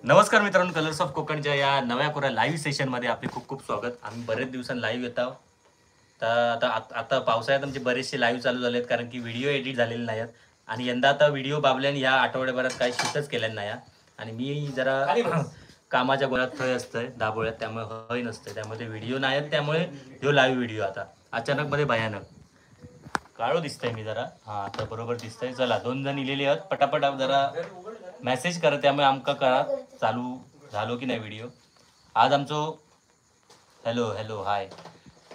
नमस्कार मित्रांनो, colours of कोकणच्या या नव्या कोऱ्या लाईव्ह सेशनमध्ये आपले खूप खूप स्वागत. आम्ही बरेच दिवसांनी लाईव्ह येत आहोत. तर आता पावसाळ्यात आमचे बरेचसे लाईव्ह चालू झाले आहेत, कारण की व्हिडिओ एडिट झालेले नाही आहेत. आणि यंदा आता व्हिडिओ बाबल्याने या आठवड्याभरात काही शूटच केलेलं नाही. आणि मी जरा कामाच्या गोळ्यात थय असतंय, दाबोळ्यात, त्यामुळे हय नसतं, त्यामध्ये व्हिडिओ नाही आहेत. त्यामुळे ह्यो लाईव्ह व्हिडिओ आता अचानकमध्ये भयानक काळो दिसतंय मी जरा. हां, आता बरोबर दिसतंय. चला, 2 जण इलेले आहेत, पटापट जरा मेसेज करा, त्यामुळे आमका कळा चालू झालो की नाही व्हिडिओ. आज आमचो हॅलो हॅलो हाय.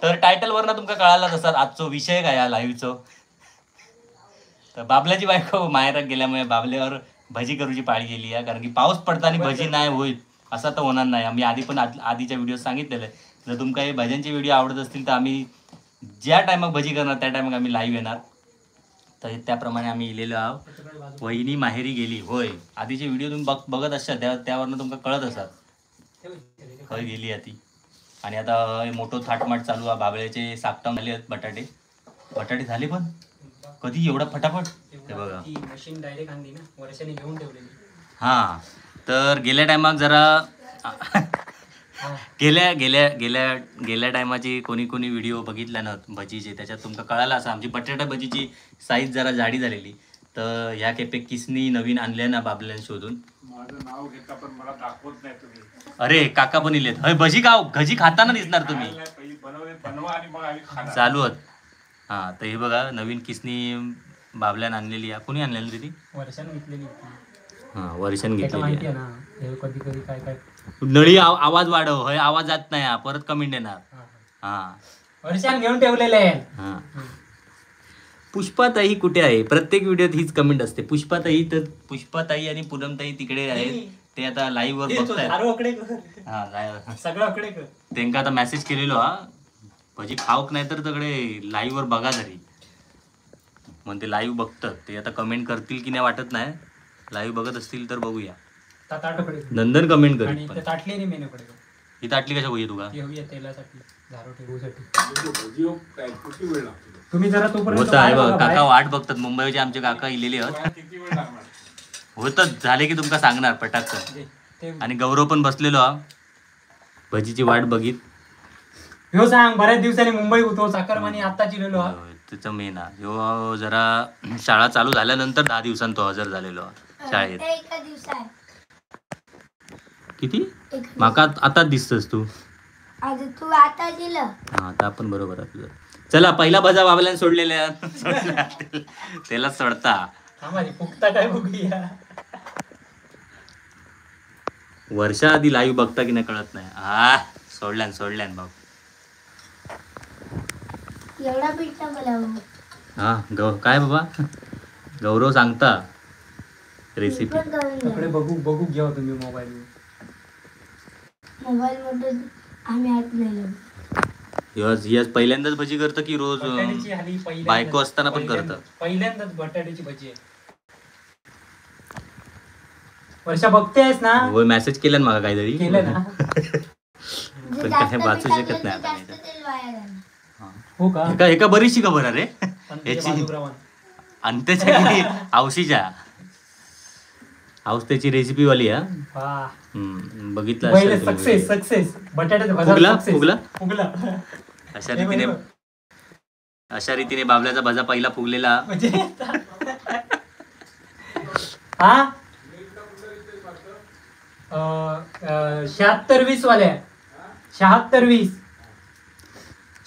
तर टायटलवरनं तुमका कळालाच असतात आजचो विषय काय या लाईव्हचो. तर बाबल्याची बायको माहेरात गेल्यामुळे बाबल्यावर भजी करूची पाळी गेली आहे, कारण की पाऊस पडताना भजी नाही होईल असं तर होणार नाही. आम्ही आधी पण आधीच्या व्हिडिओ सांगितलेलं आहे, जर तुमका हे भजनचे व्हिडिओ आवडत असतील तर आम्ही ज्या टायमाक भजी करणार त्या टायमाक आम्ही लाईव्ह येणार. तर त्याप्रमाणे आम्ही इलेलो आहोत. वहिनी माहेरी गेली होय. आधीचे व्हिडिओ तुम्ही बघत असाल, त्यावरनं तुमका कळत असाल खय गेली आहे ती. आणि आता मोठं थाटमाट चालू आहे. बाबळ्याचे साकटावून झाले आहेत बटाटे झाले, पण कधी एवढा फटाफट हे बघा. मशीन डायरेक्ट आणली ना, वर्षाने घेऊन ठेवलेली. हां, तर गेल्या टायमाक जरा गेल्या टायमाची कोणी व्हिडिओ बघितला ना भजीचे, त्याच्यात तुमका कळाला असं आमची बटाटा भजीची साईज जरा जाडी झालेली. तर ह्या केपेक किसनी नवीन आणल्या ना बाबल्याने शोधून. माझं नाव घेता पण मला दाखवत नाही तुम्ही. अरे काका पण इलेत. हय भजी खाताना दिसणार तुम्ही. बनवा आणि मग आम्ही खाणार. चालू आहेत. हां, तर हे बघा नवीन किसनी बाबल्याने आणलेली आहे. कोणी आणलेली ती? वर्षाने घेतलेली. हां, वर्षाने घेतलेली माहिती आहे. आहे ना, हे कधी कधी काय काय नळी आवाज वाढव. हय आवाज जात नाही, परत कमेंट येणार. हां वर्षाने घेऊन ठेवलेले आहे. हां. पुष्पाताई कुठे आहे? प्रत्येक व्हिडिओत हीच कमेंट असते. पुष्पाताई आणि पूनमताई तिकडे आहेत. ते आता लाईव्ह वर बघतायत. हां, सगळं त्यांना आता मेसेज केलेलो हा, भजी खाऊक नाही तर तकडे लाईव्ह वर बघा तरी. मग ते लाईव्ह बघतात, ते आता कमेंट करतील की नाही वाटत नाही. लाईव्ह बघत असतील तर बघूया. नंदन कमेंट करीत पण. ताटली नाही मेनूकडे. ही ताटली कशा होई तुका? घेऊया तेलासाठी, झारो ठेवूसाठी. किती वेळ लागतो? तुम्ही जरा तोपर्यंत होत आहे बघ, काका वाट बघतात. मुंबईचे आमचे काका इलेले आहेत. किती वेळ लागणार? होतच झाले की तुमका सांगणार पटाकन. आणि गौरव पण बसलेलो हा, भजीची वाट बघित. ह्यो सांग, बऱ्याच दिवसांनी मुंबई होतो चाकरमानी आता चिरलो हा. त्याचं मेन हा. ह्यो जरा शाळा चालू झाल्यानंतर 10 दिवसांत तो हजर झालेलो हा शाळेत. किती माका आता दिसतस तू. तू आता गेलं. हा, आता आपण बरोबर आहे तुझं. चला, पहिला भजा बाबल्याने सोडलेल्या त्याला सोडता. फुकता काय बघूया. वर्षा आधी लाईव्ह बघता की नाही कळत नाही. हा, सोडल्यान बघ. एवढा पीठ मला. हा काय बाबा, गौरव सांगता रेसिपी. बघू घ्या तुम्ही मोबाईल मध्ये. आम्ही ऐकलेलं. यस पहिल्यांदाच भजी करतं की रोज बायको असताना पण करतं? पहिल्यांदाच बटाट्याची भजी आहे. वर्षा बघतेस ना? होय, मेसेज केलं मला काहीतरी. केलं ना? पण काय वाचू शकत नाही आता. हो का? एका बरीचशी खबर आहे रे याची. अंत्याच्या औशीच्या औषधाची रेसिपी वाली हा. बघितलं सक्सेस बटाट्याचा फुगला. अशा रीतीने बाबल्याचा भजा पहिला फुगलेला. हा 76-20 वाल्या 76-20.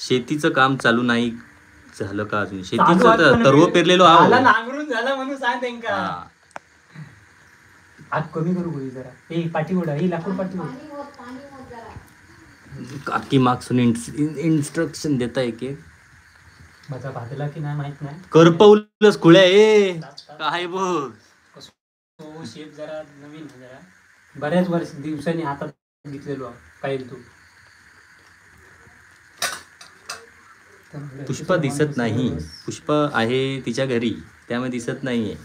शेतीचं काम चालू नाही झालं का अजून? शेतीचं तरव पेरलेलो आहो. नांगरून झाला म्हणून सांग त्यांका. आग कमी करू बोली जरा. हे पाठी ओढा, ही लाकूड पाठी ओढा. काकी मागसून इन्स्ट्रक्शन देता एक माझा भाजला की नाही माहित नाही. करपवलंच खुळ्या ए काय बघ. तो शेप जरा नवीन जरा बऱ्याच दिवसांनी हातात घेतलेलो काय तू. पुष्पा दिसत नाही. पुष्पा आहे तिच्या घरी, त्यामुळे दिसत नाहीये.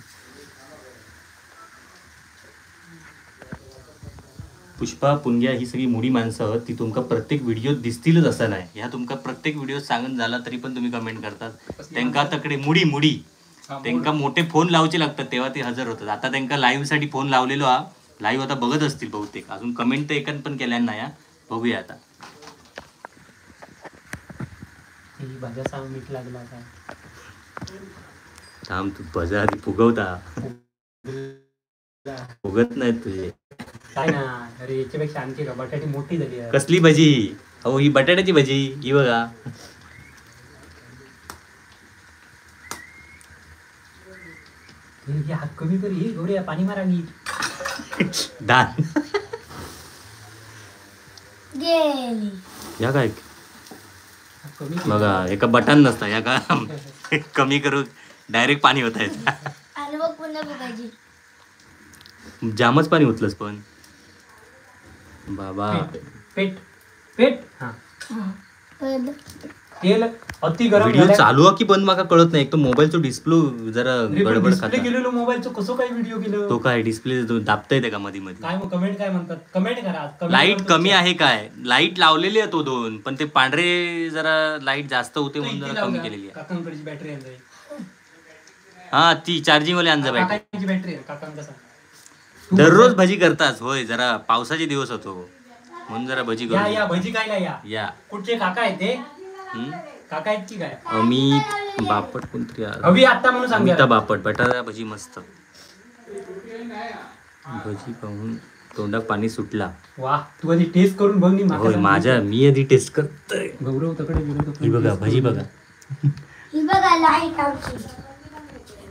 पुष्पा पुंग्या ही सगळी मुडी माणसं ती तुमका प्रत्येक व्हिडिओत दिसतीलच असं नाही. ह्या तुमका प्रत्येक व्हिडिओ सांगून झाला तरी पण तुम्ही कमेंट करतात. त्यांका तकडे मुडी त्यांका मोठे फोन लावचे लागतात तेव्हा ते हजर होतात. आता त्यांका लाईव्ह साठी फोन लावलेलो हा, लाईव्ह आता बघत असतील बहुतेक. अजून कमेंट तर एकान पण केल्या नाही हा. बघूया आता. ही भाज्याचा मीठ लागला काय थांब तू भजा आधी फुगवता. फुगत नाहीत तुझे. काय ना. अरे याच्यापेक्षा आणखी का बटाटी मोठी झाली आहे. कसली भजी? अहो ही बटाट्याची भजी ही बघा. हे हात कमी कर. ही गौऱ्या पाणी मारावी. दान गेली. या काय हात कमी कर. बघा एका बटन नसता या का कमी करू डायरेक्ट पाणी होत आहे. आणि मग पुन्हा बघायची. जामच पाणी होतलंच पण बाबा. पेट पेट हा हा. कळलं? तेल अति गरम व्हिडिओ चालू आहे की बंद माका कळत नाही. एक तो मोबाईलचं डिस्प्ले जरा गडबड डिस्प्ले खाता. केलेलो मोबाईलचं कसं काय व्हिडिओ केलं. तो काय डिस्प्ले दाबता येते का मध्ये मध्ये? काय मग कमेंट काय म्हणतात. कमेंट करा. comment लाईट करून कमी आहे काय? लाईट लावलेली आहे तो 2 पण ते पांढरे जरा लाईट जास्त होते म्हणून इथे जरा कमी लावूया. केलेली आहे. काकांकडची बॅटरी आहे. हा ती चार्जिंग वाली आणजा बॅटरी. काकांची बॅटरी आहे. काकांका सांग. दररोज भजी करताच होय. जरा पावसाचे दिवस होतो म्हणून जरा भजी या करू. या भजी खायला या. या कुठचे काका आहेत ते? हम्म? काका आहेत की काय? अमित बापट कोणतरी आहे. हवी आता म्हणून सांगा. अमिता बापट बटाटा भजी मस्त. भजी पाहून तोंडात पाणी सुटला. वा तू आधी टेस्ट करून बघ नी माका होय सांग. माझ्या मी आधी टेस्ट करतोय. गौरव तकडे गेलो तर ही बघा taste भजी करून बघा. ही बघा लाईट आमची.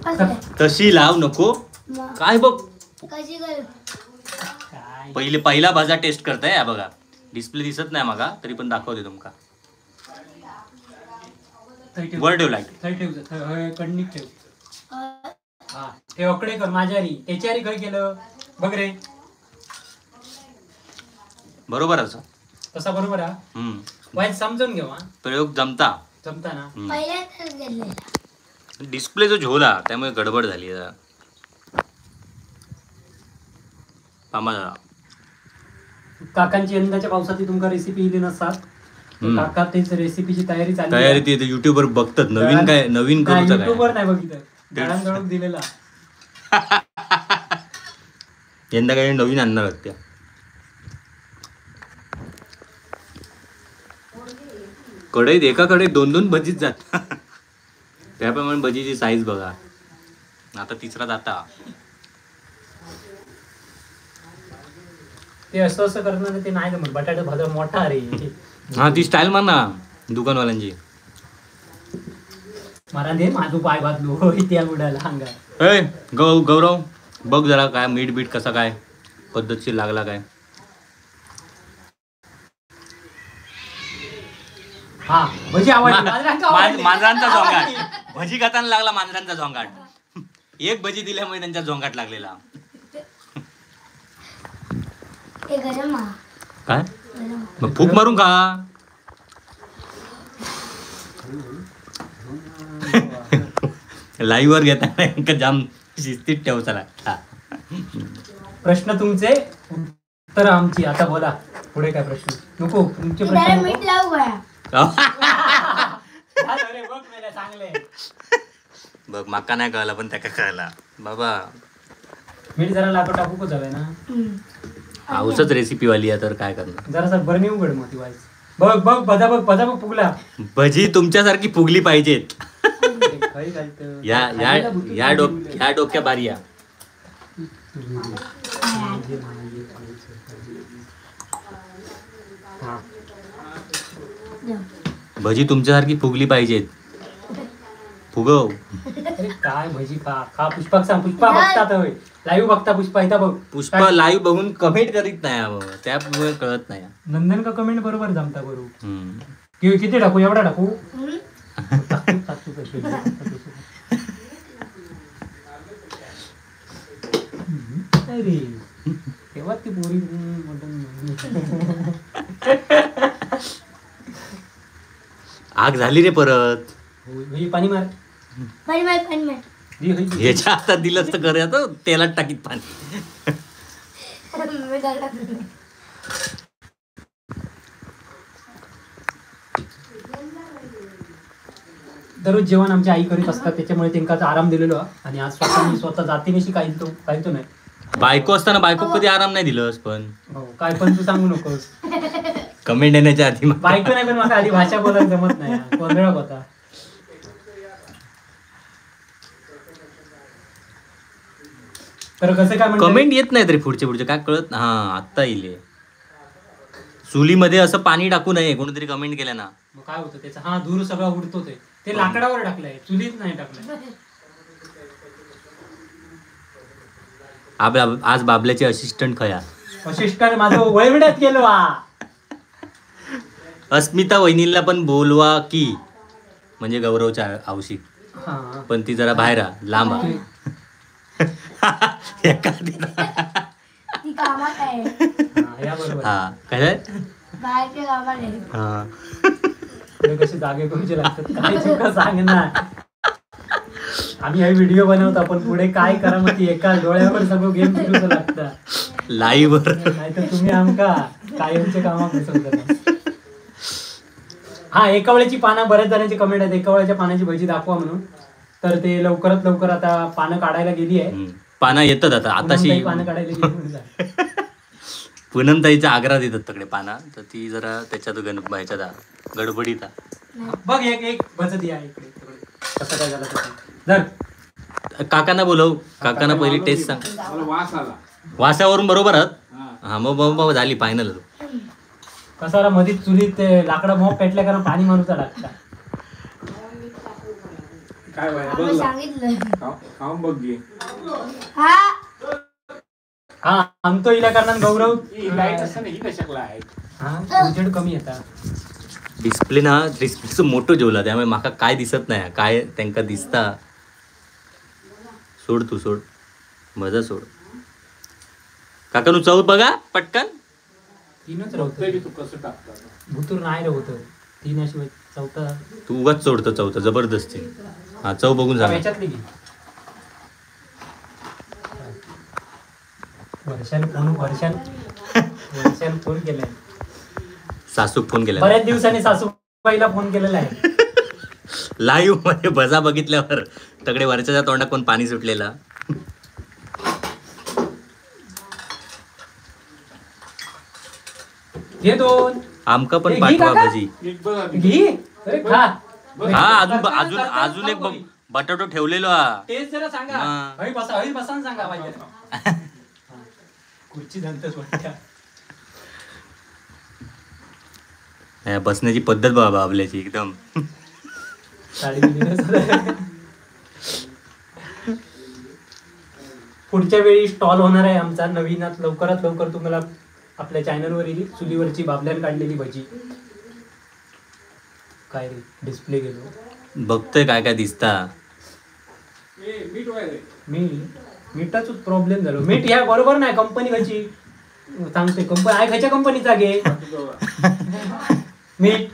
कसं आहे? तशी लाव नको. मग काय बघ कशी करू? काय पहिला भाजा टेस्ट करताय. या बघा डिस्प्ले दिसत नाही मागा तरी पण दाखवते तुमका. थंय ठेव. वर ठेव लाईट. थंय ठेव. कणिक ठेव. अं, हा ते अकडे कर माझ्यारी त्याच्यारी काय केलं बघ रे. बरोबर असं. तसा बरोबर हा. वाईट समजून घेऊ हा. प्रयोग जमता. जमता ना. पहिल्यांदाच गेलेला. डिस्प्ले जो झोला त्यामुळे गडबड झाली जरा. पामा जरा. काकांची यंदाच्या पावसाची तुमका रेसिपी दिली नसतात. हम्म. काका तेच रेसिपीची तयारी चालली तयारी ती युट्यूब वर बघतात नवीन काय नवीन करूचं युट्यूबवर काय. नाही बघितलं. दळण दिलेला. यंदा काही नवीन आणणार आहेत त्या. कढईत एका कढईत 2-2 भजीच जात. त्याप्रमाणे भजीची साईज बघा. आता तिसरा जाता. ते असं करणार ते नाही जमत. बटाटा भाजा मोठा रे. हा ती स्टाईल मार ना दुकानवाल्यांची. मला दे माझं पाय बांधलो त्या बुडाला अंगा. ए गौरव बघ जरा काय मीठ बीठ कसा काय पद्धतशीर लागला काय. हा भजी आवडली. मांजरांचा झोंगाट. भजी खाताना लागला मांजरांचा झोंगाट. एक भजी दिल्यामुळे त्यांच्या झोंगाट लागलेला. ते गरम हा. काय गरम. मग फूक मारून खा. लाईव्ह वर घेताना जाम शिस्तीत ठेव चला. प्रश्न तुमचे उत्तर आमची. आता बोला पुढे काय प्रश्न. नको तुमचे जरा प्रश्न मीठ नको. लावू गया. अरे बघ मेले चांगले. बघ माका नाही कळला पण त्याका कळला बाबा. मीठ जरा लाकड टाकू का जावे ना. हाऊसच रेसिपी वाली आहे तर काय करणार. जरासा बरणी उघड मग ती वाईस. बघ बघ भजा बघ फुगला. भजी तुमच्यासारखी फुगली पाहिजेत. काही घालतं. या या या डोक्या बारी या. हा. भजी तुमच्यासारखी फुगली पाहिजेत. फुगव. अरे काय भजी खा खा. पुष्पाक सांग. पुष्पा बघतात होय. लाईव्ह बघता पुष्पा इथं बघ. पुष्पा लाईव्ह बघून कमेंट करीत नाही अहो. त्यामुळे कळत नाही. नंदन का कमेंट बरोबर जमता बरोबर. हम्म. किती टाकू एवढा टाकू. हम्म. टाकू कशी. अरे तेव्हा ती पोरी आग झाली रे परत. भजी पाणी मार. पाणी मार. ह्याच्या हातात दिलंच तर कर आता तेलात टाकीत पाणी. मी घाला. दररोज जेवण आमच्या आई करीत असतात त्याच्यामुळे त्यांना आराम दिलेलो. आणि आज स्वतः मी स्वतः जातीनेशी काही तो नाही. बायको असताना बायको कधी आराम नाही दिलंस पण हो काय पण तू सांगू नकोस. कमेंट येण्याच्या आधी बायको नाही पण मला आधी भाषा बोलायला जमत नाही कोंदळक होता. तर कसं काय म्हणतो कमेंट येत नाही तरी पुढचे काय कळत हा आत्ता येईल. चुलीमध्ये असं पाणी टाकू नये कोणीतरी कमेंट केलं ना. मग काय होतं त्याचा हा धूर सगळा उडतो ते लाकडावर टाकलंय चुलीत नाही टाकलंय. आज बाबल्याचे असिस्टंट खया वशिष्ठाने माझं वळविण्यात गेलो. अस्मिता वहिनीला पण बोलवा की म्हणजे गौरवच्या आवशी हा पण ती जरा बाहेर लांब आ. ती कामात आहे. या बरोबर हा काय बाहेरच्या कामात आहे. हा हे कसे जागे करूचे लागतात काय चुका सांगणार. आम्ही हा व्हिडिओ बनवतो पण पुढे काय करा मग ती एका डोळ्यावर सगळं गेम फिरूच लागतं लाईव्ह वर नाहीतर तुम्ही आमका कायमच्या कामात बसवता. हा एका वेळेची पानं बऱ्याच जणांची कमेंट आहेत एका वेळेच्या पानाची भजी दाखवा म्हणून. तर ते लवकरात लवकर आता पानं काढायला गेली आहे. पानं येतात आता आताशी पानं काढायला गेली म्हणून झालं. पूनमताईचा आग्रा देतात तकडे पाना तर ती जरा त्याच्यात ह्याच्यात गडबडीत बघ एक भजत या इकडे कसं काय झालं तसं. जर काकांना बोलव काकांना पहिली टेस्ट सांग. मला वास आला. वासावरून बरोबर आहात हा. हा मग झाली फायनल. कसा मध्ये चुलीत लाकडं मोह पेटल्या कारण पाणी मारूचा लागता. काय व्हायला आम्ही बघ सांगितलं. खाऊन बघ घे. हा हा आमतो इला कारण गौरव ही लाईट असं नाही ही कशाला आहे. हा उजेड कमी येतात. डिस्प्ले ना डिस्प्लेचं मोठं जेवला त्यामुळे माका काय दिसत नाही काय त्यांका दिसता. सोड तू सोड मजा सोड काका तू चौथ बघा पटकन. तीनच तरी राहतो तू कसं टाकता. भुतूर नाही राहत तीनाशिवाय चौथा तू उगाच सोडतं चौथं जबरदस्ती. हा चव बघून जा. याच्यातली की वर्षान फोन केलाय. सासूक फोन केला बऱ्याच दिवसांनी सासूबाईला फोन केलेला आहे. लाईव्ह मध्ये भजा बघितल्यावर तकडे वरच्या तोंडात कोण पाणी सुटलेला. घे दोन आमका पण घे पाठवा काका. भजी. एक बघ आधी. घे अरे खा. हा अजून अजून एक बटाटो ठेवलेलो हा. टेस्ट जरा सांगा. हा. हवी बसा सांगा पाहिजे. खुर्ची धंतच वाटत्या. बसण्याची पद्धत बाबा आपल्याची एकदम. साडी बिडी पुढच्या वेळी स्टॉल होणार आहे आमचा नवीनात लवकरात लवकर तुम्हाला आपल्या चॅनलवर येईल. चुलीवरची बाबल्यान काढलेली भजी. काय रे डिस्प्ले गेलो बघतोय काय काय दिसता. ए, मीठ व्हायलंय. मीठाच प्रॉब्लेम झालो. मीठ या बरोबर नाही कंपनी कशी सांगते कंपनी आहे खायच्या कंपनीचा घे मीठ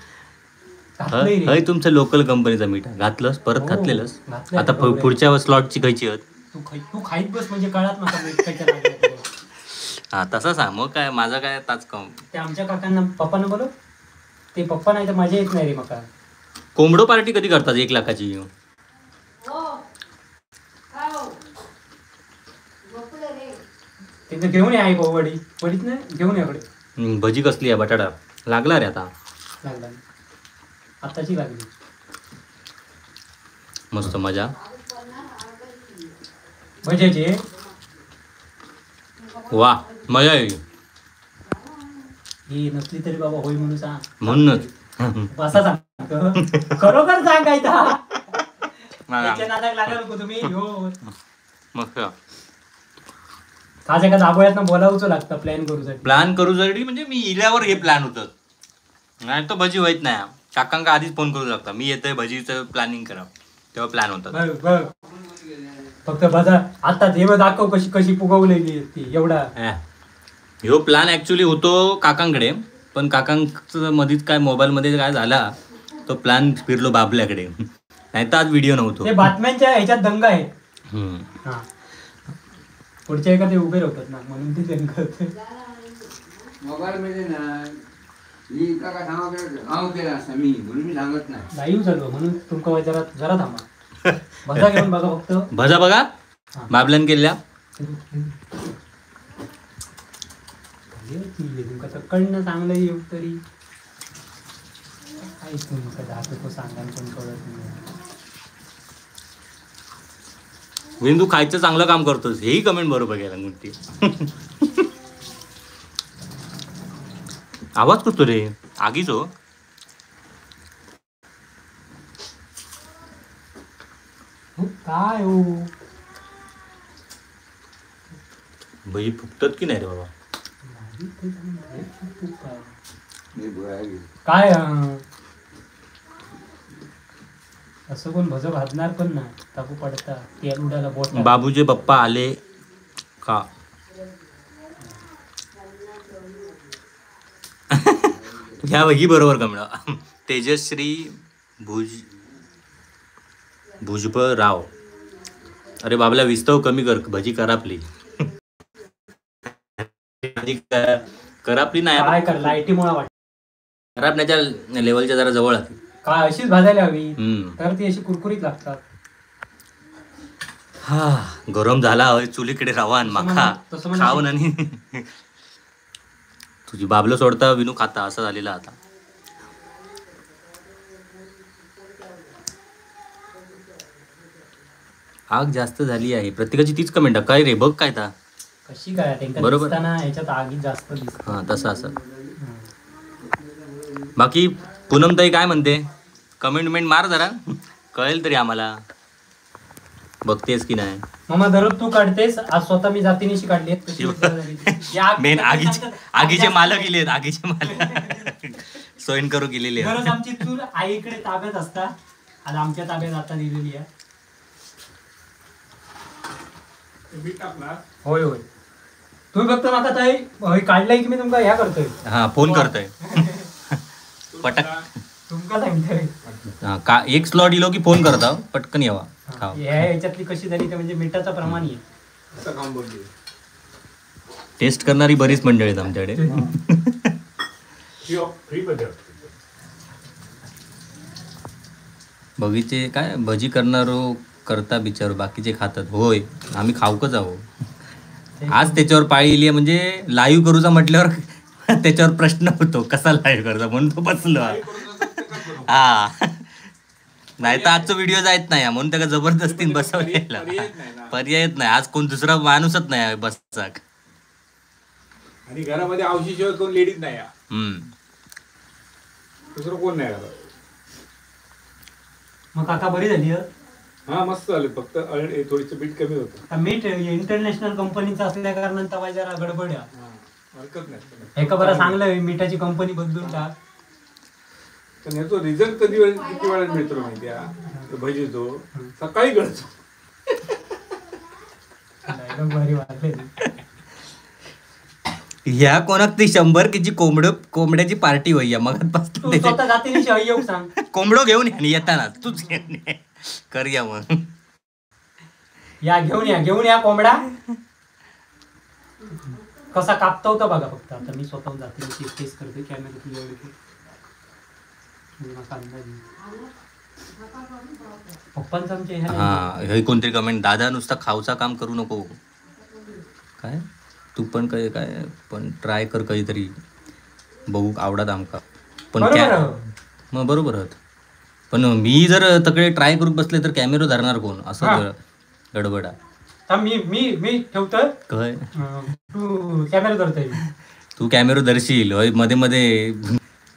घातलंय रे. हय तुमचं लोकल कंपनीचा मीठ घातलंस परत हो, घातलेलंस. घातलंय आता बरोबर आहे. पुढच्या स्लॉटची खायची आहेत. तू खाईत बस म्हणजे कळत नका मीठ खायच्या नादात. हा तसा सांग मग काय माझा काय ताच कम. ते आमच्या काकांना पप्पांना बोलव. ते पप्पा नाही तर माझ्या येत नाही रे मका. कोंबडो पार्टी कधी करतात 1 लाखाची. तिथं घेऊन या गो वडी वडीत नाही घेऊन याकडे. भजी कसली आहे बटाटा लागला रे आता. लागला आताची लागली. मस्त मजा. भज्याचे वा मजा येईल ही नसली तरी बाबा होय म्हणून सांग. म्हणूनच असा सांगतो खरोखर सांगायचा. त्याच्या नादात लागा नको तुम्ही. हो मग काय? आज एका दाबोळ्यात बोलावचं लागतं प्लॅन करूसाठी. प्लॅन करू जरी म्हणजे मी इल्यावर हे प्लॅन होतं नाही तर भजी होत नाही. काकांका आधीच फोन करू लागता मी येतोय भजीचं प्लॅनिंग करा तेव्हा प्लॅन होतात. बघ बघ फक्त बजा आता हे दाखव कशी कशी फुगवलेली ती एवढा. ह्यो प्लॅन ऍक्च्युली होतो काकांकडे पण काकांचं मधीच काय मोबाईलमध्ये काय झाला तो प्लॅन फिरलो बाबल्याकडे नाही तर आज व्हिडिओ नव्हतो. ते बातम्यांच्या ह्याच्यात दंग आहे. हम्म. पुढच्या एका ते उभे राहतात ना म्हणून ते दंग होते. मोबाईल मध्ये ना ही का सांगा केला असता मी म्हणून मी सांगत नाही. लाईव्ह झालो म्हणून तुमका जरा जरा थांबा. भजा घेऊन बघा फक्त. भजा बघा बाबल्यान केल्या तुमका तकडनं चांगलं येऊ तरी काय तुमका दाखवतो सांगा पण कळत नाही. तू खायचं चांगलं काम करतोस हेही कमेंट बरोबर घ्यायला मोठी. आवाज करतो रे आगीच हो. काय हो भजी फुकतात की नाही रे बाबा. मी बोलायला गेलो. काय असं कोण भज भाजणार पण ना टाकू पडता तेल उडाला बोट. बाबूचे पप्पा आले का. ह्या ही बरोबर कमळा. तेजश्री भुजबराव. अरे बाबला विस्तव कमी कर भजी करापली. करापली नाही काय कर लाईटीमुळे वाटत करापण्याच्या लेवलच्या जरा जवळ आली. काय अशीच भाजायला हवी हम्म. तर ती अशी कुरकुरीत लागतात. हा गरम झाला हय चुलीकडे रावान माखा तसं म्हणा. खाऊन आणि तुझी बाबलं सोडता विनू खाता असं झालेलं आता. आग जास्त झाली आहे प्रत्येकाची तीच कमेंट आहे. काय रे बघ काय ता कशी काय त्यांना बरोबर. दिसताना ह्याच्यात आगी जास्त दिसत. हा तसं असं. बाकी पूनमताई काय म्हणते कमेंट मार जरा कळेल तरी आम्हाला बघतेस की नाही. मामा दररोज तू काढतेस आज स्वतः मी जातीनिशी काढली मेन आगीचे मालक गेलेत. आगीचे मालक सोयन करू गेलेले आहेत. दररोज आमची चूल आईकडे ताब्यात असता आज आमच्या ताब्यात आता दिलेली आहे. मीठ टाकणार. होय होय तुम्ही फक्त माका ताई हय काढलाय की मी तुमका ह्या करतोय हा फोन करतोय पटक. तुमका सांगतोय हा, का एक स्लॉट इलो की फोन करता पटकन यावा खाव. ह्याच्यातली कशी झाली ते म्हणजे मिठाचं प्रमाण आहे. असं काम बघली. टेस्ट करणारी बरीच मंडळी आहेत आमच्याकडे. फ्री मध्ये बगीचे काय भजी करणारो करता बिचारो बाकीचे खातात. होय आम्ही खाऊकच आहो. आज त्याच्यावर पाळी इली म्हणजे लाईव्ह करूचा म्हटल्यावर त्याच्यावर प्रश्न होतो कसा लाईव्ह करता म्हणून तो बसलो. हा नाही तर आजचा व्हिडिओ जायत नाही म्हणून त्याला जबरदस्तीने बसवलेला. पर्यायच नाही आज कोण दुसरा माणूसच नाही बसचा. आणि घरामध्ये औषधीशिवाय कोण लेडीज नाही या. दुसरं कोण नाही घरात. मग काका बरी झाली हं? हा मस्त झाले फक्त थोडीचं बीट कमी होतं. आता मीठ इंटरनॅशनल कंपनीचं असल्या कारणाने तवा जरा गडबड आहे. हरकत नाही. एका बरं चांगलं मिठाची कंपनी बदलून टाक. पण याचा रिझल्ट किती वेळात मिळतो माहिती आहे भजीतो सकाळी गळतो. भारी वाटले. ह्या कोणाक ती 100 केजी कोंबड्याची पार्टी होईया मग तू स्वतः जातीनिशी हय येऊ सांग. कोंबडो घेऊन या येताना तूच घेऊन ये. करूया मग या घेऊन या कोंबडा. कसा कापता होता बघा फक्त. आता मी स्वतः जातीनिशी टेस्ट करते कॅमेरा पप्पांचा आमच्या हा हे कोणतरी कमेंट दादा नुसता खाऊचा काम करू नको काय तू पण काय पण ट्राय कर काहीतरी बघू आवडत आमका पण मग बरोबर आहोत. पण मी जर तकडे ट्राय करू बसले तर कॅमेरा धरणार कोण असं गडबडा. मी ठेवतोय काय तू कॅमेरा धरतोय. तू कॅमेरा धरशील हय मध्ये मध्ये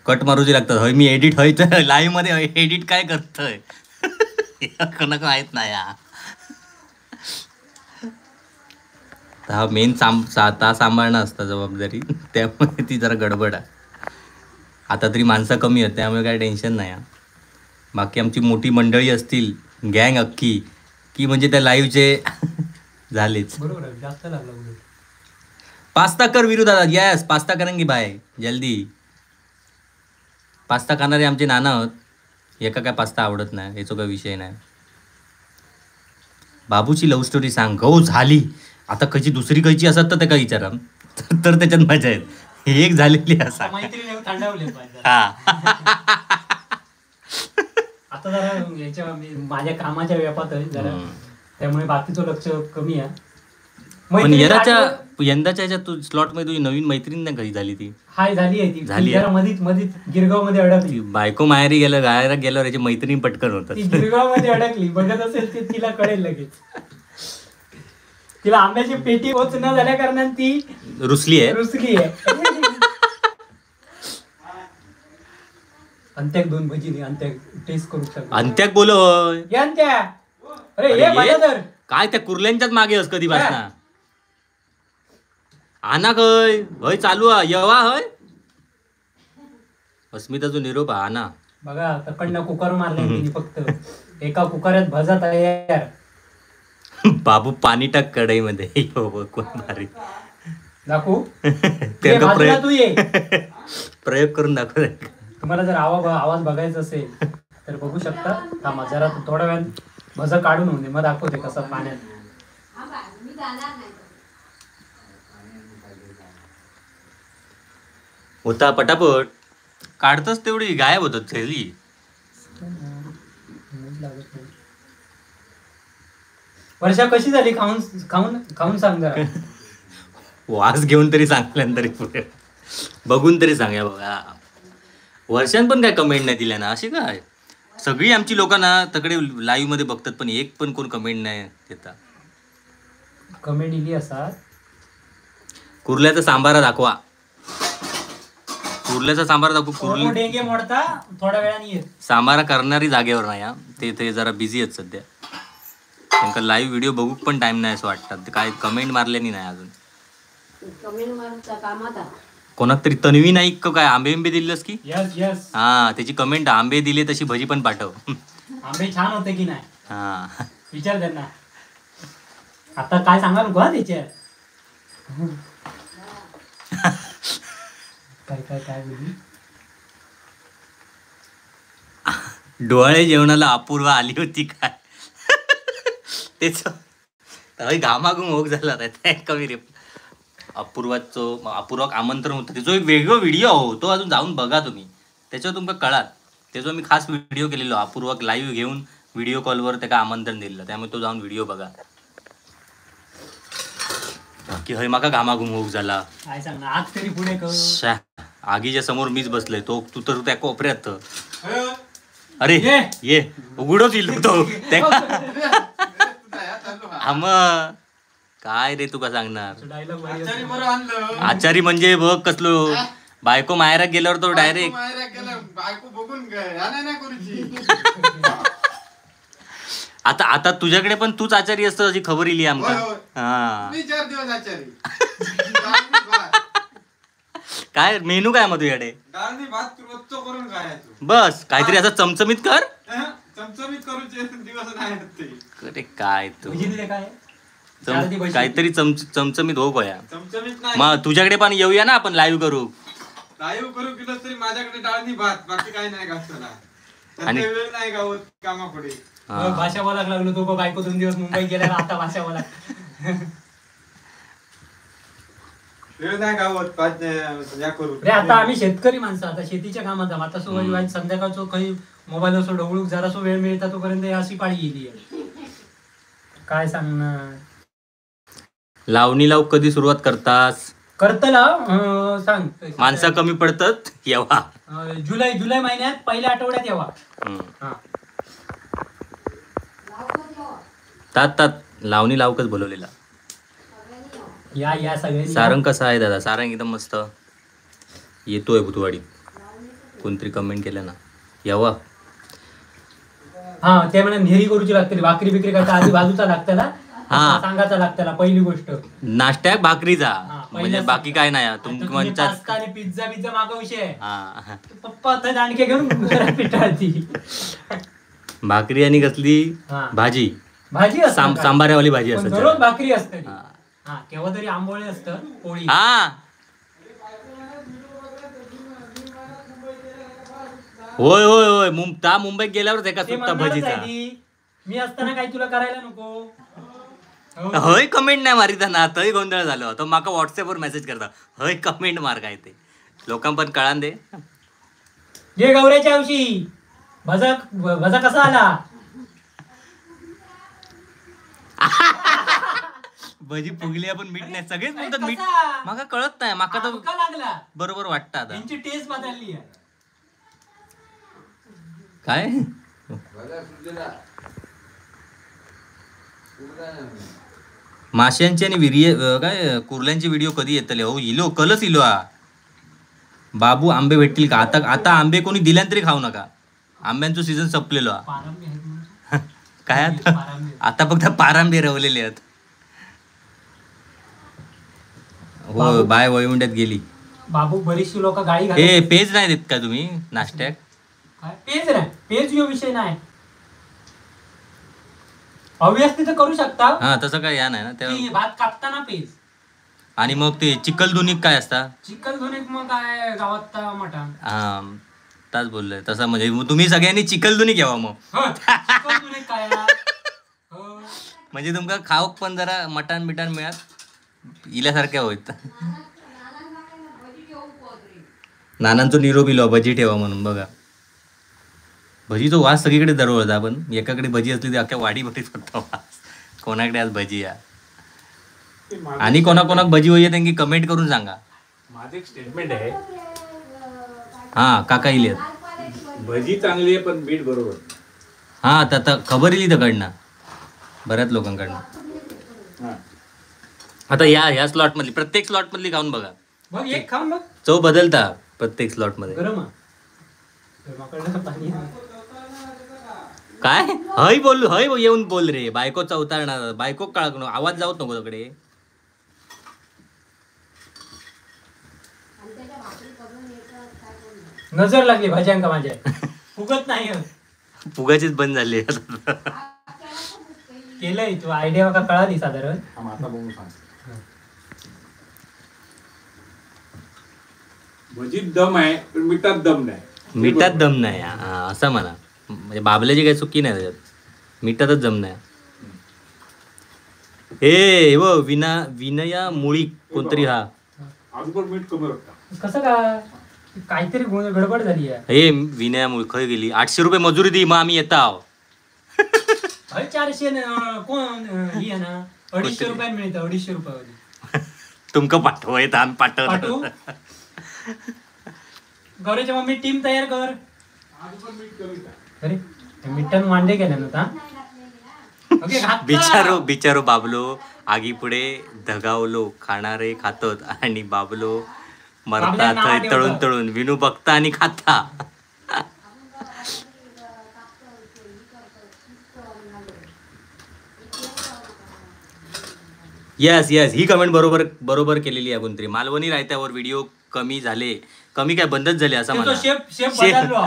कट मारूची लागतात. हय मी एडिट हय तर लाईव्ह मध्ये एडिट काय करतोय कोणाक माहित नाही. हा मेन सांभाळणं असतं जबाबदारी त्यामुळे ती जरा गडबड आहे. आता तरी माणसं कमी आहेत त्यामुळे काय टेन्शन नाही. बाकी आमची मोठी मंडळी असतील गँग अख्खी की म्हणजे त्या लाईव्हचे झालेच. बरोबर जास्त लागला. पास्ता कर वीरू दादा. यस पास्ता करेंगे भाई जल्दी. पास्ता खाणारे आमचे नाना आहोत. एका काय पास्ता आवडत नाही याचा काही विषय नाही. बाबूची लव्ह स्टोरी सांग. हो झाली आता कशी दुसरी कशी असत तर त्या विचारा तर त्याच्यात मजा आहेत. एक झालेली असा मैत्रिणी थंडावले हा आता जरा याच्या माझ्या कामाच्या व्यापात आहे जरा त्यामुळे बाकीचं लक्ष कमी आहे. पण यंदाच्या ह्याच्यात तू स्लॉट मध्ये तुझी नवीन मैत्रीण नाही कधी झाली ती हाय झाली आहे ती झाली आहे. जरा मधीच गिरगाव मध्ये अडकली ती बायको माहेरी गायला गेल्यावर याची मैत्रीण पटकन होतात ती गिरगाव मध्ये अडकली बघत असेल ते तिला कळेल लगेच. तिला आंब्याची पेटी होत न झाल्या कारणाने ती रुसली आहे. रुसली आहे. अंत्याक 2 भजी दे, अंत्याक टेस्ट करू शकतो. अंत्याक बोलो होय. ये अंत्या. अरे अरे ये ये. माझ्या तर काय त्या कुर्ल्यांच्याच मागे अस कधी बसना आना खय हय चालू हा यवा हय अस्मिताचा निरोप हा आना. बघा तकडनं कुकर मारले तिने फक्त एका कुकरात भजा तयार. बाबू पाणी टाक कढईमध्ये यो बघ, कोण भारी दाखवू ते ये, बाजूला तू ये. प्रयोग करून दाखव. तुम्हाला जर आवाज बघायचा असेल तर बघू शकता. थांबा जरा थोड्या वेळ भजा काढून होऊन दे, मग दाखवते कसं पाण्यात. होता पटापट काढतच तेवढी गायब होतात थैली. वर्षा कशी झाली खाऊन खाऊन खाऊन सांग जरा. वास घेऊन तरी सांगल्यान तरी पुढे बघून तरी सांगा. बघा वर्षान पण काय कमेंट नाही दिल्या ना अशी काय. सगळी आमची लोकांना तकडे लाईव्ह मध्ये बघतात पण एक पण कोण कमेंट नाही देता. कमेंट इली असा कुर्ल्याचा सांबारा दाखवा. कुर्ल्याचा सांबारा दाखवू. कुर्ले डेंगे मोडता थोड्या वेळाने येत. सांबारा करणारी जागेवर नाही हा. ते जरा बिझी आहेत सध्या. त्यांना लाईव्ह व्हिडिओ बघू पण टाइम नाही असं वाटतं. ते काय कमेंट मारल्यानी नाही अजून. कोणाक तरी तन्वी नाईक का काय आंबे बिंबे दिलेस की यस हा त्याची कमेंट आंबे दिले तशी भजी पण पाठव. आंबे छान होते की नाही हा विचार त्यांना. आता काय सांगा नको हा त्याच्यात. काय बोलली. डोळे जेवणाला अपूर्वा आली होती काय तेच घामाघूम होक झाला कमी रे. अपूर्वाक आमंत्रण होतं त्याचा एक वेगळं व्हिडिओ हो तो अजून जाऊन बघा तुम्ही. त्याच्यावर तुमका कळाल. त्याचा मी खास व्हिडिओ केलेलो अपूर्वाक लाईव्ह घेऊन व्हिडिओ कॉलवर त्याला आमंत्रण दिलेलं. त्यामुळे तो जाऊन व्हिडिओ बघा. की हय माका घामाघूम होक झाला. काय सांगणार आज तरी पुढे करू. शा, आगीच्या समोर मीच बसलोय तू तर त्या कोपऱ्यात. अरे ये. ये उघडच येईल तो आम काय रे तुका सांगणार. डायलॉग आचारी म्हणजे बघ कसलो बायको माहेरात गेल्यावर तो डायरेक्ट बायको बघून काय नाही करूची. आता तुझ्याकडे पण तूच आचारी असतो अशी खबर इली आमका. होय, होय. हा मी 4 दिवस आचारी. काय मेनू काय मग तुझ्याकडे. डाळनी भात रोजचं करून काय तू बस काहीतरी असं चमचमीत कर. चमचमीत करूचे दिवस नाही ते. अरे काय तू काय चार ती भजी. काहीतरी चमचमीत हो गोया. चमचमीत नाही मग तुझ्याकडे पण येऊया ना आपण लाईव्ह करू. लाईव्ह करू केलं तरी माझ्याकडे डाळनी भात बाकी काही नाही घातला. आणि- वेळ नाही गावत कामापुढे. हा. भाषा बोलायला लागलो तो बायको 2 दिवस मुंबई गेला आता भाषा बोला. वेळ नाही गावत या करू. रे आता आम्ही शेतकरी माणसं आता शेतीच्या कामात आहोत. आता सो संध्याकाळचो काही मोबाईल असो डवळूक जरासो वेळ मिळता तोपर्यंत अशी पाळी गेली आहे. काय सांगणार. लावणी लाव कधी सुरुवात करतास. करतला सांग माणसं कमी पडतात येवा. जुलै महिन्यात पहिल्या आठवड्यात यावा. हा. तात लावणी लावकच बोलवलेला. या सगळे सारंग कसा आहे दादा. सारंग एकदम मस्त येतोय बुधवाडी. कोणतरी कमेंट केलं ना यावा. हा ते म्हणा नेहरी करूची लागते भाकरी बिकरी करता आधी बाजूचा लागताना हा. सांगायचा लागताना पहिली गोष्ट. नाश्त्याक भाकरीचा हा, म्हणजे पहिलाच बाकी काय नाही आता तुम्ही तुमच्या पास्ता आणि पिझ्झा मागं विषय आहे. हा पप्पा आता दांडके घेऊन पिटाळती. भाकरी आणि कसली हा. भाजी भाजी असते काय? सांबाऱ्यावाली भाजी पण असते. दररोज भाकरी असते. हा. हा केव्हा तरी आंबोळे असतं पोळी. हा होय होय होय मुंबईत गेल्यावर एका ते सुट्टा म्हणणारच भजीचा. आहे ती. मी असताना काही तुला करायला नको. हो. हय कमेंट नाही मारिताना तय गोंधळ झालो तो माका व्हॉट्सअपवर मेसेज करता हय कमेंट मार काय ते लोकांना पण कळान दे. ये गौऱ्याच्या दिवशी भजा कसा आला. भजी फुगली पण मीठ नाही सगळेच बोलतात मीठ कसा? माका कळत नाही माका तर आमका लागला बरोबर वाटतं आता यांची टेस्ट बदलली आहे. काय बघा सुद्धा माशांची आणि काय कुर्ल्यांचे व्हिडिओ कधी येतले हो इलो कलच इलो हा बाबू आंबे भेटतील का आता आता आंबे कोणी दिल्यान तरी खाऊ नका आंब्यांचं सीझन संपलेलो हा पारंबी आहेत म्हणजे. काय आता पारंबी. आता फक्त पारांबे रवलेले आहेत हो बाय वळवंड्यात गेली बाबू बरीचशी लोक गाडी ए घालतात. पेज नाही देत का तुम्ही नाश्त्याक काय? पेज नाही पेज यो विषय नाही हवी असते तर करू शकता हा तसं काय या नाही ना की त्या भात कापताना पेज आणि मग ते चिकल दुनिक काय असता चिकन धुणीक मग काय गावात मटण हा ताच बोललोय तसं म्हणजे मग तुम्ही सगळ्यांनी चिकल दुनिक घ्यावा मग हो, चिकन धुणीक काय हो. म्हणजे तुमका खाऊक पण जरा मटण बिटण मिळत इल्यासारख्या होत नानांचो निरोप इलो भजी ठेवा म्हणून बघा भजीचा वास सगळीकडे दरवळता आपण एकाकडे भजी असली तर अख्ख्या वाडी भरीत होता वास कोणाकडे आज भजी या ते माझं- आणि कोणाकोणाक भजी होईये त्यांनी कमेंट करून सांगा माझं एक स्टेटमेंट आहे हा काका इले भजी चांगली आहे पण मीठ बरोबर. हा आता खबर इली तिकडनं बऱ्याच लोकांकडनं हा. आता या स्लॉट मधली प्रत्येक स्लॉट मधली खाऊन बघा मग एक खाऊन बघ चव बदलता प्रत्येक स्लॉट मध्ये गरम आहे. गरमाकडनं पाणी आहे. काय हय येऊन बोल रे बायको चवताळणार बायको काळक आवाज जाऊत नको तिकडे नजर लागली भाज्यांका माझ्या फुगत नाही हो. फुगाचीच बंद झाली केलंय तू आयडिया का कळाली साधारण हा, आता बघून सांग. भजीत दम आहे पण मिठात दम नाही. मिठात दम नाही हा, असं म्हणा म्हणजे बाबल्याची काही चुकी नाही त्याच्यात मिठातच दम नाही हे व विनया मुळी कोणतरी हा अजून पण मीठ कमी लागतं. कसं काय काहीतरी गडबड झाली आहे हे विनया मुळी खय गेली 800 रुपये मजुरी दी मग आम्ही येताव अरे 400 कोण ही आहे ना 250 रुपयात मिळतं 250 रुपयावर तुमका पाठवा येत आम्ही पाठवू पाठवतो गौऱ्याच्या मम्मी टीम तयार कर अजून पण मीठ कमीच आहे. अरे मिठ्ठन मांडे केले ना आता ओके बिचारो बाबलो आगी पुढे धगावलो खाणारे खातोत आणि बाबलो मरता बाबल्या थंय नाव तळून ठेवतात. तळून विनू बघता आणि खाता येस ही कमेंट बरोबर केलेली आहे कोणतरी मालवणी रायत्यावर व्हिडिओ कमी झाले कमी काय बंदच झाले असं म्हणा शेप बदललो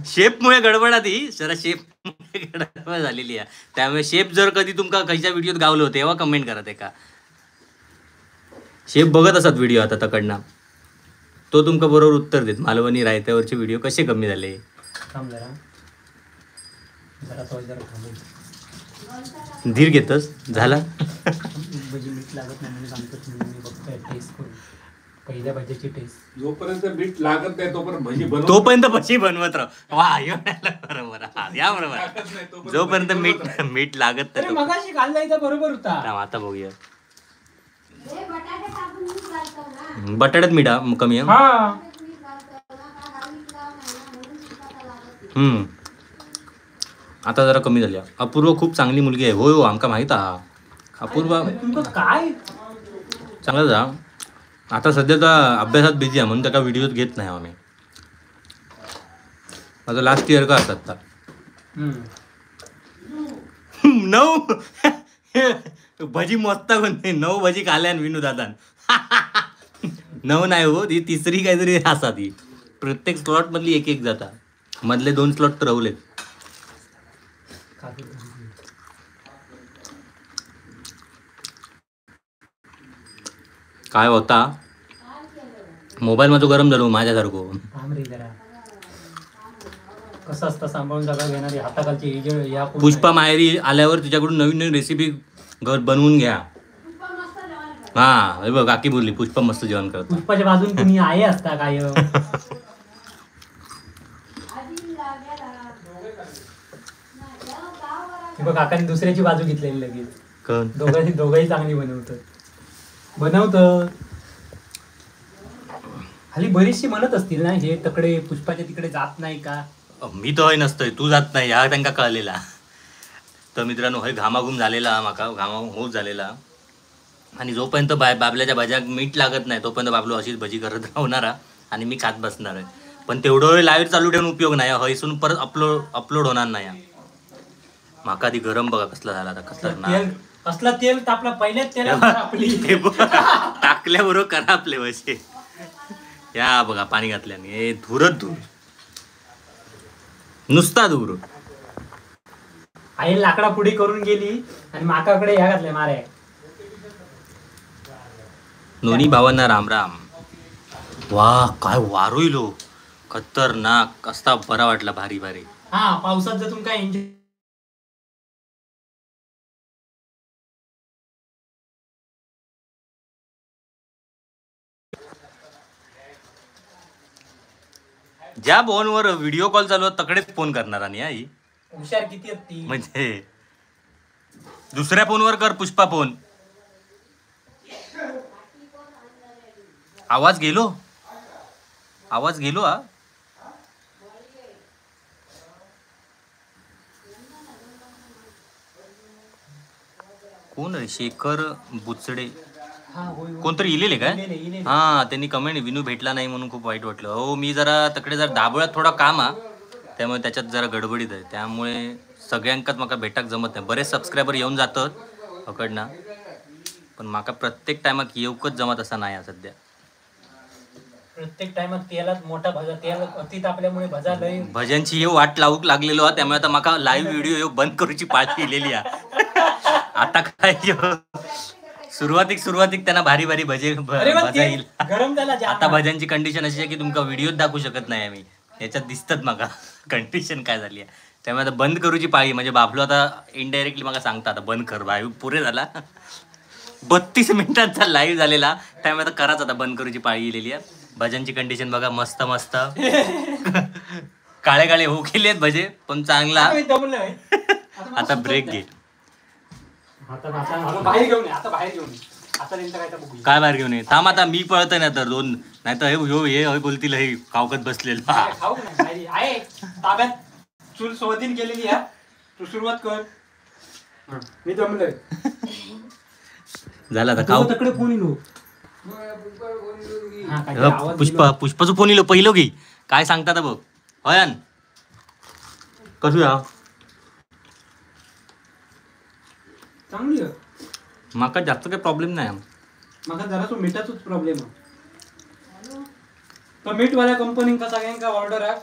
शेपमुळे गडबड आधी जरा शेपमुळे गडबड झालेली आहे त्यामुळे शेप जर कधी तुमका खयच्या व्हिडिओत गावलो तेव्हा कमेंट करा ते का शेप बघत असत व्हिडिओ आता तकडनं तो तुमका बरोबर उत्तर देत मालवणी रायत्यावरचे व्हिडिओ कसे कमी झाले थांब जरा जरा तो जरा थांबू धीर घेतस झाला भजी मीठ लागत नाही म्हणून सांगतोच मी बघतोय टेस्ट करून पहिल्या भाज्याची टेस्ट जोपर्यंत मीठ लागत नाही तोपर्यंत भजी बनव. तोपर्यंत भजी बनवत राह वा ह्यो नाही बरोबर हा या बरोबर लागत नाही तोपर्यंत जोपर्यंत भजी मीठ बनवत राहा. मीठ लागत अरे नाही मगाशी खाल्ला इथं बरोबर होता थांब, आता बघूया हे बटाटे कापून मीठ घालतो ना बटाट्यात मीठ हा, कमी आहे हा मीठ घालतो ना का गावी लाव नाही ना म्हणून मीठाचा लागत नाही. आता जरा कमी झाली अपूर्व खूप चांगली मुलगी आहे होय हो आमका माहित हा अपूर्व तुमचं काय चांगलं जा आता सध्या तर अभ्यासात बिझी आहे म्हणून त्याला व्हिडिओ घेत नाही आम्ही माझं लास्ट इयर का असतात आता भजी मस्त कोणते 9 भजी खाल्यान विनू दादान 9 नाही हो ती तिसरी काहीतरी असा ती प्रत्येक स्लॉट मधली एक जाता मधले 2 स्लॉट तर रवलेत काय होता मोबाईल माझं गरम झालो माझ्यासारखं थांब रे जरा कसं असतं सांभाळून जागा घेणारी हाताखालची ही जे या कोण पुष्पा माहेरी आल्यावर तुझ्याकडून नवीन रेसिपी घर बनवून घ्या हा हे बघ काकी बोलली पुष्पा मस्त जेवण करतो पुष्पाच्या बाजून तुम्ही आहे असता काय बघ काकाने दुसऱ्याची बाजू घेतलेली लगेच कोण दोघंही चांगली बनवतं. हल्ली बरीचशी म्हणत असतील ना हे तकडे पुष्पाच्या तिकडे जात नाही का? मी तर हय नसतंय, तू जात नाही ह्या त्यांना कळलेला. तर मित्रांनो हय घामाघूम झालेला, माका घामाघूम होत झालेला. आणि जोपर्यंत बाबल्याच्या भाज्याक मीठ लागत नाही तोपर्यंत बाबलो अशीच भजी करत राहणारा आणि मी खात बसणार आहे. पण तेवढं वेळ लाईव्ह चालू ठेवून उपयोग नाही, हयसून परत अपलोड होणार नाही. माका ती गरम बघा कसला झाला आता, कसला कसला तेल तापला पहिल्याच तेल टाकल्याबरोबर करा आपले वसे. या बघा पाणी घातल्याने हे धूरच धूर, नुसता धूर. आई लाकडा पुढे करून गेली आणि माकाकडे ह्या घातल्या माऱ्या. दोन्ही भावांना राम राम. वा काय वारोइलो, खतरनाक असता बरा वाटला, भारी भारी. हा पावसात जर तुमका एन्जॉय ज्या फोनवर व्हिडिओ कॉल चालू आहे तकडेच फोन करणार आणि आई हुशार किती आहेत ती. म्हणजे दुसऱ्या फोनवर कर पुष्पा फोन. आवाज गेलो हा. कोण रे? शेखर बुचडे कोणतरी इलेले काय? हा त्यांनी कमेंट विनू भेटला नाही म्हणून खूप वाईट वाटलं. हो मी जरा तकडे जरा दाबोळ्यात थोडा काम हा, त्यामुळे त्याच्यात जरा गडबडीत आहे. त्यामुळे सगळ्यांकाच माका भेटाक जमत नाही. बरेच सबस्क्रायबर येऊन जातात पकडना, पण माका प्रत्येक टायमाक येऊकच जमत असा नाही सध्या. प्रत्येक टायमात तेलात मोठा भजा, तेल अति तापल्यामुळे भजा लय भजनची हे वाट लावूक लागलेलो हा. त्यामुळे आता माका लाईव्ह व्हिडिओ बंद करूची पाळी केलेली आहे. आता काय सुरुवातीक त्यांना भारी भारी भजा येईल. गरम झाला आता भजनची कंडिशन अशी आहे की तुमका व्हिडिओ दाखवू शकत नाही आम्ही, याच्यात दिसतात माका कंडिशन काय झाली आहे. त्यामुळे आता बंद करूची पाळी. म्हणजे बापलो आता इनडायरेक्टली मला सांगता आता बंद कर भाई, पुरे झाला 32 मिनिटांचा लाईव्ह झालेला. त्यामुळे आता कराच आता बंद करूची पाळी गेलेली आहे. भजनची कंडिशन बघा, मस्त मस्त काळे काळे हो केले आहेत भजे, पण चांगला. आता ब्रेक घे. बाहेर घेऊन आता बाहेर घेऊन आता त्यांचं काय तर बघू. काय बाहेर घेऊन ये थांब. आता मी पळतोय ना तर दोन नाही तर हे बोलतील हे कावकत बसलेलं. खाऊ नाही आहे ताब्यात चूल सोबतीन केलेली आहे. तू सुरुवात कर. मी जमलोय. झालं आता खाऊ. तकडे कोण येलो? पुष्पाचं फोन इलो पहिलं घे. काय सांगतात बघ हयान कसू या. चांगली माका जास्त काही प्रॉब्लेम नाही. माका जरा मिठाचाच प्रॉब्लेम आहे. तर मीठवाल्या कंपनींका सगळ्यांका ऑर्डर आहे.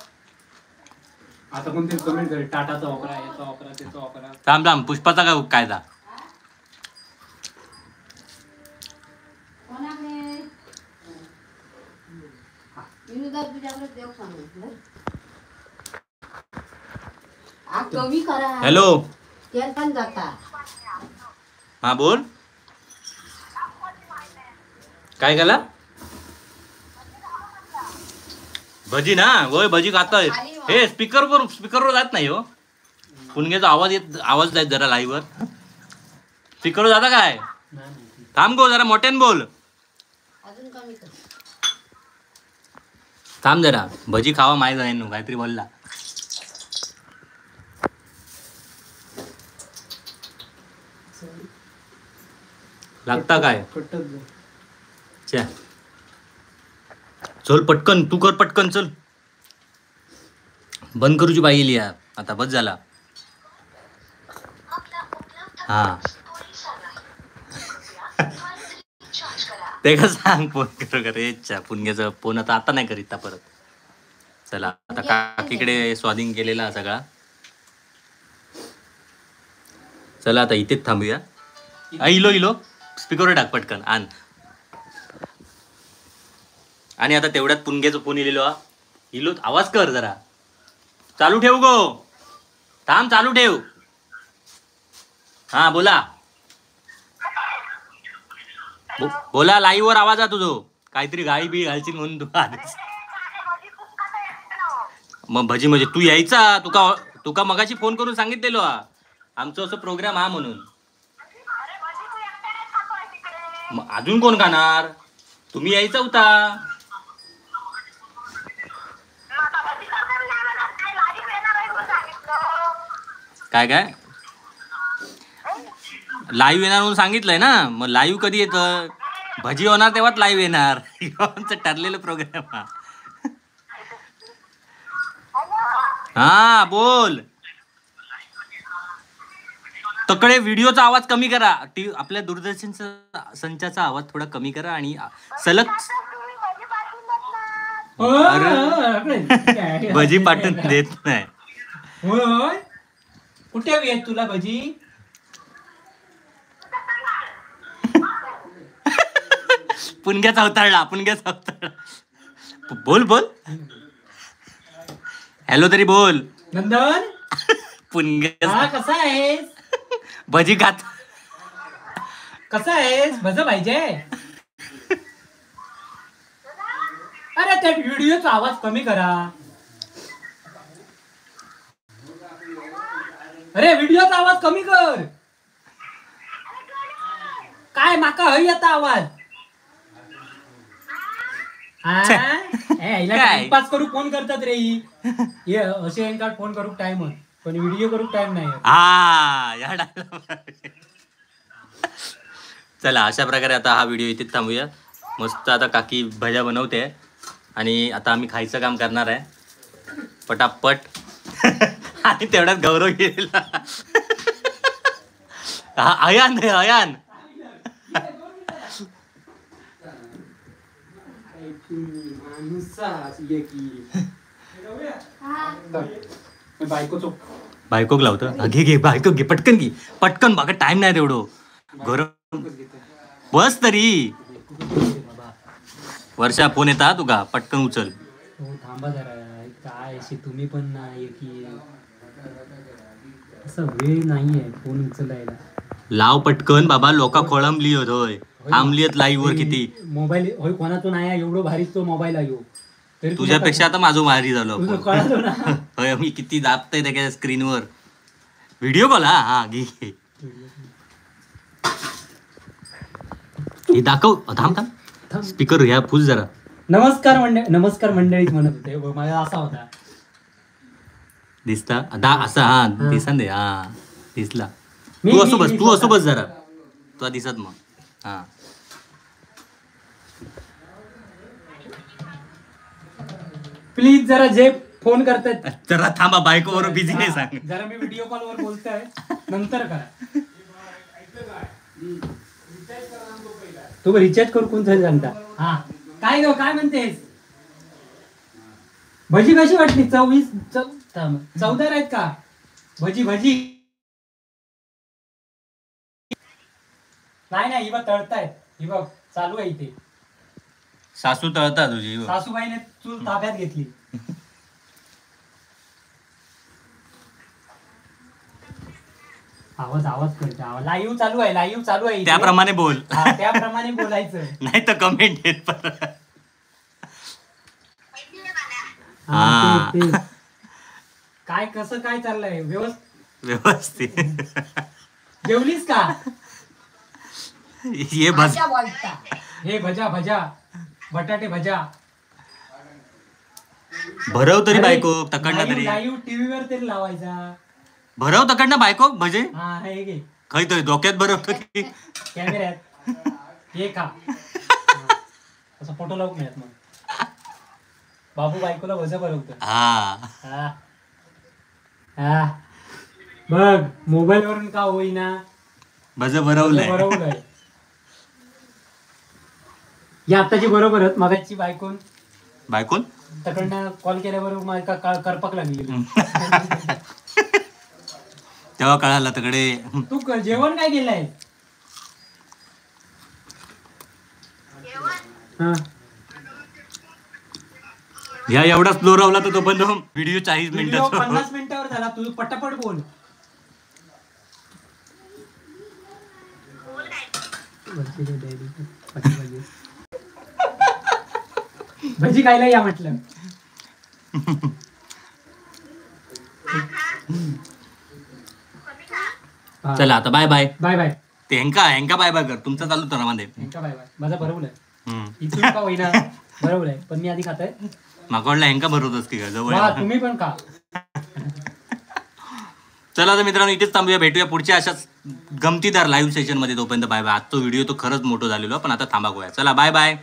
आता कोणतरी कमेंट करे टाटाचा वापरा, याचा वापरा, त्याचा वापरा. थांब पुष्पाचा काय कायदा. हॅलो हा बोल. काय केला? भजी ना होय भजी खाताय. हे स्पीकरवर जात नाही हो. पुणग्याचा आवाज जात जरा लाईव्ह वर. स्पीकरवर जाता काय? थांब गो जरा मोठ्यान बोल. थांब जरा भजी खावा माहीत आहे काहीतरी बोलला. लागता काय? चल पटकन तू कर पटकन चल. बंद करूची पाहिजे आता बस झाला. हा ते का सांग फोन कर इच्छा पुणग्याचा फोन आता नाही करीत परत. चला आता काकीकडे स्वाधीन केलेला सगळा. चला आता इथेच थांबूया. इलो स्पीकरवर टाक पटकन आण. आणि आता तेवढ्यात पुणग्याचं फोन इलो आवाज कर जरा. चालू ठेव गो. थांब चालू ठेव. हा बोला बोला लाईव्ह वर आवाज आहे तुझो. काहीतरी गाई बी घालशील म्हणून तू आधीच. मग भजी म्हणजे तू यायचा. तुका मगाशी फोन करून सांगितलेलो आमचं असं प्रोग्राम हा म्हणून. मग अजून कोण खाणार? तुम्ही यायचा होता. काय काय लाईव्ह येणार म्हणून सांगितलंय ना. मग लाईव्ह कधी येतं? भजी होणार तेव्हाच लाईव्ह येणार. आमचं ठरलेलं प्रोग्राम हा. हा बोल. तकडे व्हिडिओचा आवाज कमी करा. आपल्या दूरदर्शनचा संचाचा आवाज थोडा कमी करा आणि सलग भजी पाठवून देत नाही. होय कुठे हवी आहेत तुला भजी? पुणग्याचा अवतारला. बोल बोल. हॅलो तरी बोल. नंदन पुणग्या कसा आहेस? भजी खात. कसा आहेस? भज पाहिजे. अरे त्या व्हिडिओचा आवाज कमी करा. अरे व्हिडिओचा आवाज कमी कर. काय माका हय आता आवाज. टाइमपास करू फोन करतात रे. हे असे कार्ड फोन करू टाइम पण व्हिडिओ करू टाइम नाही. चला अशा प्रकारे आता हा व्हिडिओ इथे थांबूया. मस्त आता काकी भज्या बनवते आणि आता आम्ही खायचं काम करणार आहे पटापट. आणि तेवढ्यात गौरव गेला. अयान अयान बायकोक लावतो. घे बायको घे पटकन बघा टाइम नाही तेवढं. गौरव बस तरी. वर्षा फोन येता तुका पटकन उचल. थांबा जरा. काय तुम्ही पण नाही की असं वेळ नाहीये फोन उचलायला. लाव पटकन बाबा. लोका खोळंबली होय. थांबली लाईव्ह वर किती. मोबाईल होय कोणाचा नाही एवढं भारी तो मोबाईल आहे. तरी तुझ्यापेक्षा आता माझं भारी झालो. कळालो ना. होय मी किती दाबतय त्या स्क्रीनवर. Video call. हा घे हे दाखव. थांब स्पीकर घ्या फुल जरा. नमस्कार मंडळीच म्हणत होते. माझा असा होता दिसता असा. हा दिसन दे. हा दिसला. तू असो बस जरा. तुला दिसत मग. हा प्लीज जरा जे फोन करतायत जरा थांबा. बायको बरोबर बिझी नाही सांग. जरा मी व्हिडिओ कॉल वर बोलतोय नंतर करा. तू रिचार्ज करू कोणतं सांगता. हा काय ग काय म्हणतेस? भजी कशी वाटली? 14 आहेत का भजी? नाही ही बघ तळतायत. ही बघ चालू आहे इथे. सासू तळता तुझी. सासूबाईने चूल ताब्यात घेतली. आवाज करते. लाईव्ह चालू आहे. त्याप्रमाणे बोल. त्याप्रमाणे बोलायचं. नाही तर कमेंट येत परत. काय कसं काय चाललंय? व्यवस्थित. जेवलीस का? हे भजा बटाटे भजा भरव तरी बायको तकडनं तरी. लाईव्ह टीव्ही वर तरी लावायचा. भरव तकडनं बायको भजे. हा हे घे. खै तरी डोक्यात भरवतो की कॅमेऱ्यात. हे खा. असं फोटो लावून मिळत मग. बाबू बायकोला भजा भरवतो. हा बघ मोबाईल वरून का होईना भज भरवलंय. या आत्ताची बरोबरच मगाची बायकोन तकडनं कॉल केल्याबरोबर मला करपक लागली. तेव्हा कळाला तकडे. तू जेवण काय केलंय? ह्या एवढा स्लो रावला तर तो बंद व्हिडिओ 40 मिनिटाचा. 50 मिनिटावर झाला. तू पटापट बोल. भजी खायला या म्हटलं. चला आता बाय बाय. Bye bye. ते हेंका बाय बाय कर तुमचं चालू तर मध्ये यांच्या बाय बाय माझा बरोबर आहे इथून का होईना बरोबर आहे पण मी आधी खात आहे माका वाटलं हेंका भरवतोस की काय जवळ वा तुम्ही पण खा चला तर मित्रांनो इथेच थांबूया भेटूया पुढच्या अशाच गमतीदार लाईव्ह सेशन मध्ये तोपर्यंत बाय बाय आजचा व्हिडिओ तो खरंच मोठा झालेलो पण आता थांबा गोया चला बाय बाय